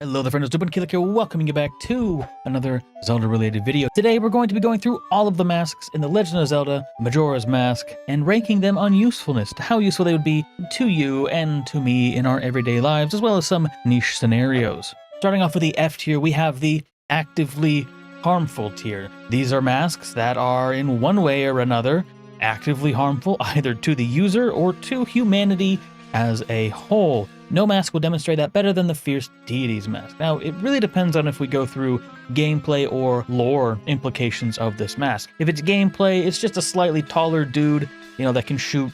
Hello there friends, Newbornkilik here, welcoming you back to another Zelda related video. Today we're going to be going through all of the masks in The Legend of Zelda Majora's Mask and ranking them on usefulness, to how useful they would be to you and to me in our everyday lives, as well as some niche scenarios. Starting off with the F tier, we have the actively harmful tier. These are masks that are in one way or another actively harmful either to the user or to humanity as a whole. No mask will demonstrate that better than the Fierce Deities mask. Now, it really depends on if we go through gameplay or lore implications of this mask. If it's gameplay, it's just a slightly taller dude, that can shoot,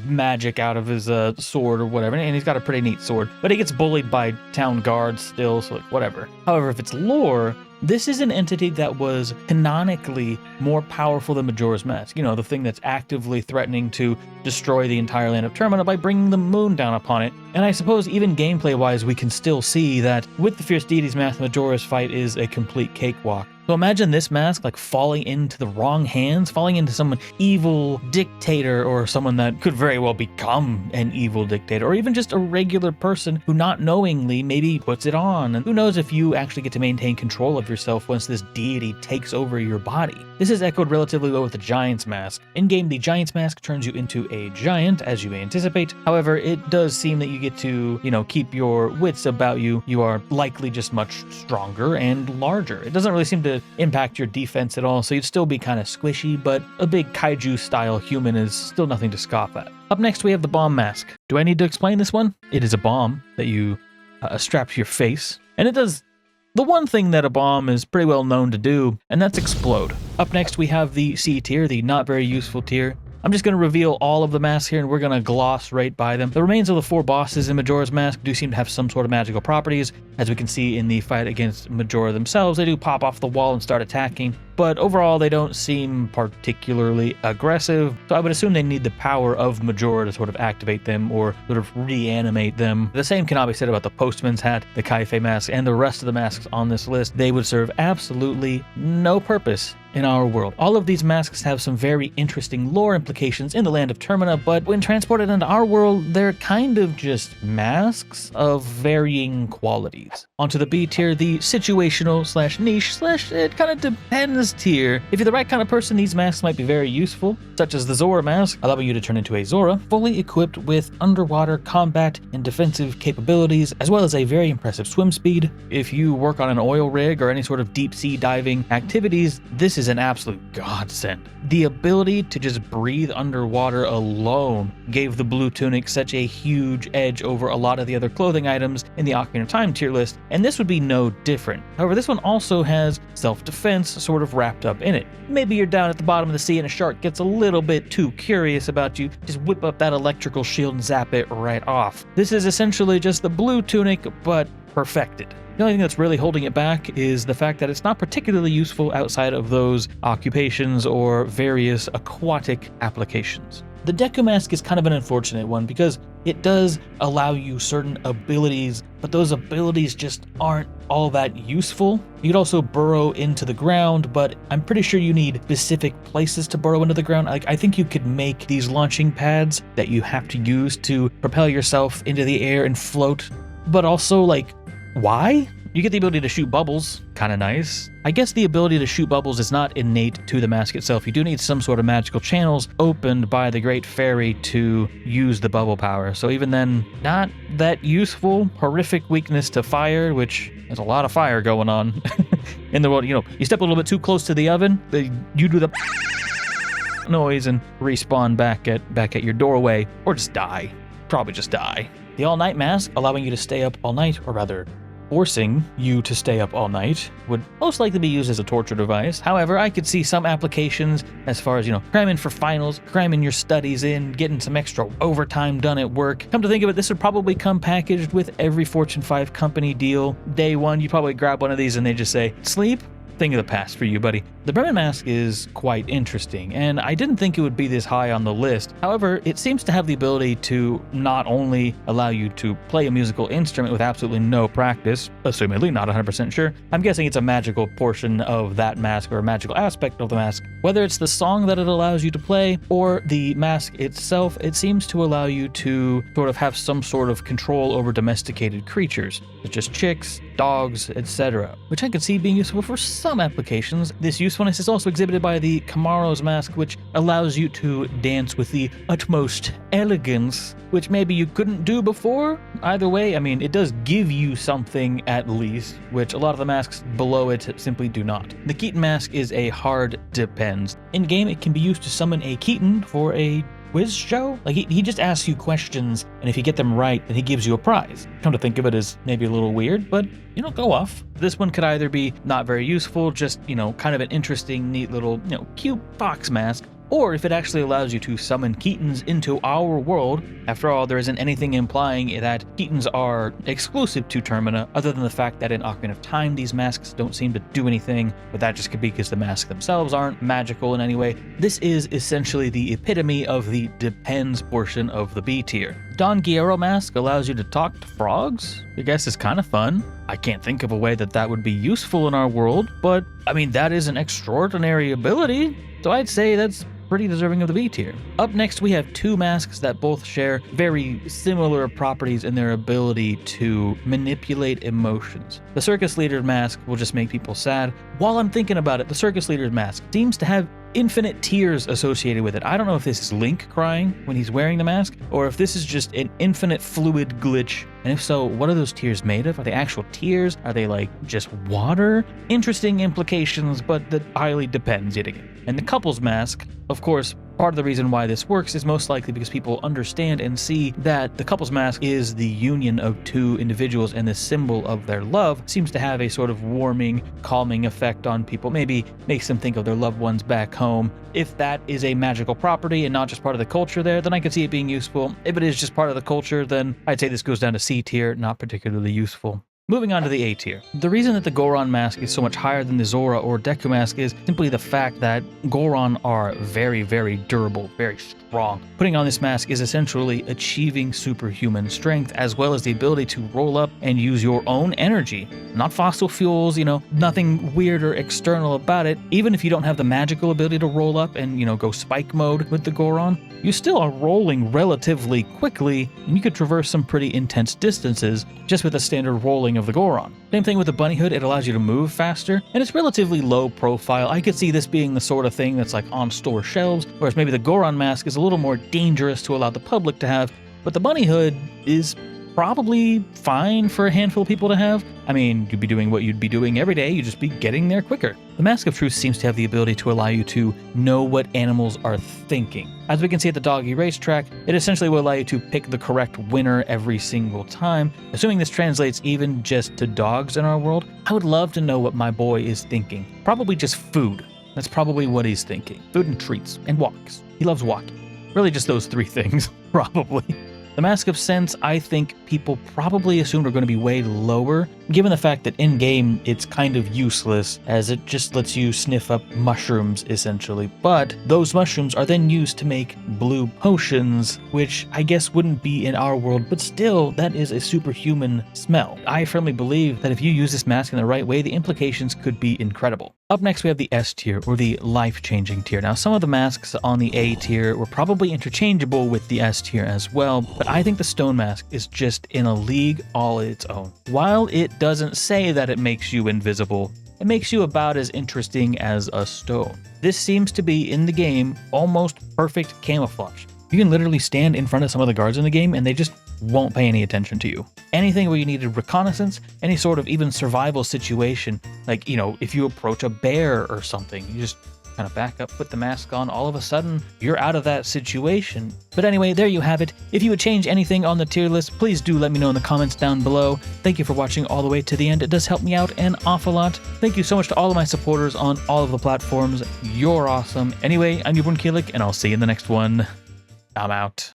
magic out of his sword or whatever, and he's got a pretty neat sword. But he gets bullied by town guards still, so whatever. However, if it's lore, this is an entity that was canonically more powerful than Majora's Mask. The thing that's actively threatening to destroy the entire land of Termina by bringing the moon down upon it. And I suppose even gameplay-wise, we can still see that with the Fierce Deities mask, Majora's fight is a complete cakewalk. So imagine this mask falling into the wrong hands, falling into some evil dictator or someone that could very well become an evil dictator, or even just a regular person who not knowingly maybe puts it on. And who knows if you actually get to maintain control of yourself once this deity takes over your body. This is echoed relatively well with the Giant's mask. In-game, the Giant's mask turns you into a giant, as you may anticipate. However, it does seem that you get to, keep your wits about you. You are likely just much stronger and larger. It doesn't really seem to impact your defense at all, so you'd still be kind of squishy, but a big kaiju-style human is still nothing to scoff at. Up next, we have the Bomb mask. Do I need to explain this one? It is a bomb that you strap to your face, and it does the one thing that a bomb is pretty well known to do, and that's explode. Up next, we have the C tier, the not very useful tier. I'm just going to reveal all of the masks here, and we're going to gloss right by them. The remains of the 4 bosses in Majora's Mask do seem to have some sort of magical properties. As we can see in the fight against Majora themselves, they do pop off the wall and start attacking, but overall they don't seem particularly aggressive, so I would assume they need the power of Majora to sort of activate them or sort of reanimate them. The same cannot be said about the Postman's hat, the Kaife mask, and the rest of the masks on this list. They would serve absolutely no purpose in our world. All of these masks have some very interesting lore implications in the land of Termina, but when transported into our world, they're kind of just masks of varying qualities. Onto the B tier, the situational / niche / it kind of depends tier. If you're the right kind of person, these masks might be very useful, such as the Zora mask, allowing you to turn into a Zora, fully equipped with underwater combat and defensive capabilities, as well as a very impressive swim speed. If you work on an oil rig or any sort of deep sea diving activities, this is an absolute godsend. The ability to just breathe underwater alone gave the blue tunic such a huge edge over a lot of the other clothing items in the Ocarina of Time tier list, and this would be no different. However, this one also has self-defense sort of wrapped up in it. Maybe you're down at the bottom of the sea and a shark gets a little bit too curious about you, just whip up that electrical shield and zap it right off. This is essentially just the blue tunic, but perfected. The only thing that's really holding it back is the fact that it's not particularly useful outside of those occupations or various aquatic applications. The Deku mask is kind of an unfortunate one because it does allow you certain abilities, but those abilities just aren't all that useful. You could also burrow into the ground, but I'm pretty sure you need specific places to burrow into the ground. I think you could make these launching pads that you have to use to propel yourself into the air and float, but also why? You get the ability to shoot bubbles, kind of nice. I guess the ability to shoot bubbles is not innate to the mask itself. You do need some sort of magical channels opened by the Great Fairy to use the bubble power. So even then, not that useful. Horrific weakness to fire, which there's a lot of fire going on in the world. You step a little bit too close to the oven, you do the noise and respawn back at your doorway, or just die. Probably just die. The all-night mask, allowing you to stay up all night, or rather, forcing you to stay up all night, would most likely be used as a torture device. However, I could see some applications as far as, cramming for finals, cramming your studies in, getting some extra overtime done at work. Come to think of it, this would probably come packaged with every Fortune 5 company deal. Day one, you probably grab one of these and they just say, sleep? Thing of the past for you, buddy. The Bremen mask is quite interesting, and I didn't think it would be this high on the list. However, it seems to have the ability to not only allow you to play a musical instrument with absolutely no practice, assumedly, not 100% sure. I'm guessing it's a magical portion of that mask or a magical aspect of the mask. Whether it's the song that it allows you to play or the mask itself, it seems to allow you to sort of have some sort of control over domesticated creatures, such as chicks, dogs, etc., which I could see being useful for some applications. This usefulness is also exhibited by the Camaro's mask, which allows you to dance with the utmost elegance, which maybe you couldn't do before. Either way, I mean, it does give you something at least, which a lot of the masks below it simply do not. The Keaton mask is a hard depends. In-game, it can be used to summon a Keaton for a quiz show. Like, he just asks you questions, and if you get them right, then he gives you a prize. Come to think of it as maybe a little weird, but, go off. This one could either be not very useful, just, kind of an interesting, neat little, cute fox mask, or if it actually allows you to summon Keatons into our world. After all, there isn't anything implying that Keatons are exclusive to Termina, other than the fact that in Ocarina of Time, these masks don't seem to do anything, but that just could be because the masks themselves aren't magical in any way. This is essentially the epitome of the depends portion of the B tier. Don Guerrero mask allows you to talk to frogs. I guess it's kind of fun. I can't think of a way that would be useful in our world, but I mean, that is an extraordinary ability, so I'd say that's pretty deserving of the B tier. Up next, we have two masks that both share very similar properties in their ability to manipulate emotions. The circus leader mask will just make people sad. While I'm thinking about it, the circus leader's mask seems to have infinite tears associated with it. I don't know if this is Link crying when he's wearing the mask, or if this is just an infinite fluid glitch. And if so, what are those tears made of? Are they actual tears? Are they like just water? Interesting implications, but that highly depends yet again. And the couple's mask, of course, part of the reason why this works is most likely because people understand and see that the couple's mask is the union of two individuals, and the symbol of their love seems to have a sort of warming, calming effect on people, maybe makes them think of their loved ones back home. If that is a magical property and not just part of the culture there, then I could see it being useful. If it is just part of the culture, then I'd say this goes down to C tier, not particularly useful. Moving on to the A tier. The reason that the Goron mask is so much higher than the Zora or Deku mask is simply the fact that Goron are very, very durable, very strong. Putting on this mask is essentially achieving superhuman strength, as well as the ability to roll up and use your own energy. Not fossil fuels, nothing weird or external about it. Even if you don't have the magical ability to roll up and, go spike mode with the Goron, you still are rolling relatively quickly, and you could traverse some pretty intense distances just with a standard rolling of the Goron. Same thing with the bunny hood, it allows you to move faster, and it's relatively low profile. I could see this being the sort of thing that's like on store shelves, whereas maybe the Goron mask is a little more dangerous to allow the public to have, but the bunny hood is probably fine for a handful of people to have. I mean, you'd be doing what you'd be doing every day, you'd just be getting there quicker. The Mask of Truth seems to have the ability to allow you to know what animals are thinking. As we can see at the doggy racetrack, it essentially will allow you to pick the correct winner every single time. Assuming this translates even just to dogs in our world, I would love to know what my boy is thinking. Probably just food. That's probably what he's thinking. Food and treats, and walks. He loves walking. Really just those three things, probably. The Mask of Sense, I think people probably assumed are going to be way lower, given the fact that in-game it's kind of useless, as it just lets you sniff up mushrooms, essentially. But those mushrooms are then used to make blue potions, which I guess wouldn't be in our world, but still, that is a superhuman smell. I firmly believe that if you use this mask in the right way, the implications could be incredible. Up next, we have the S tier, or the life-changing tier. Now, some of the masks on the A tier were probably interchangeable with the S tier as well, but I think the Stone Mask is just in a league all its own. While it doesn't say that it makes you invisible, it makes you about as interesting as a stone. This seems to be, in the game, almost perfect camouflage. You can literally stand in front of some of the guards in the game and they just won't pay any attention to you. Anything where you needed reconnaissance, any sort of even survival situation, like, if you approach a bear or something, you just kind of back up, put the mask on, all of a sudden, you're out of that situation. But anyway, there you have it. If you would change anything on the tier list, please do let me know in the comments down below. Thank you for watching all the way to the end. It does help me out an awful lot. Thank you so much to all of my supporters on all of the platforms. You're awesome. Anyway, I'm Newbornkilik, and I'll see you in the next one. I'm out.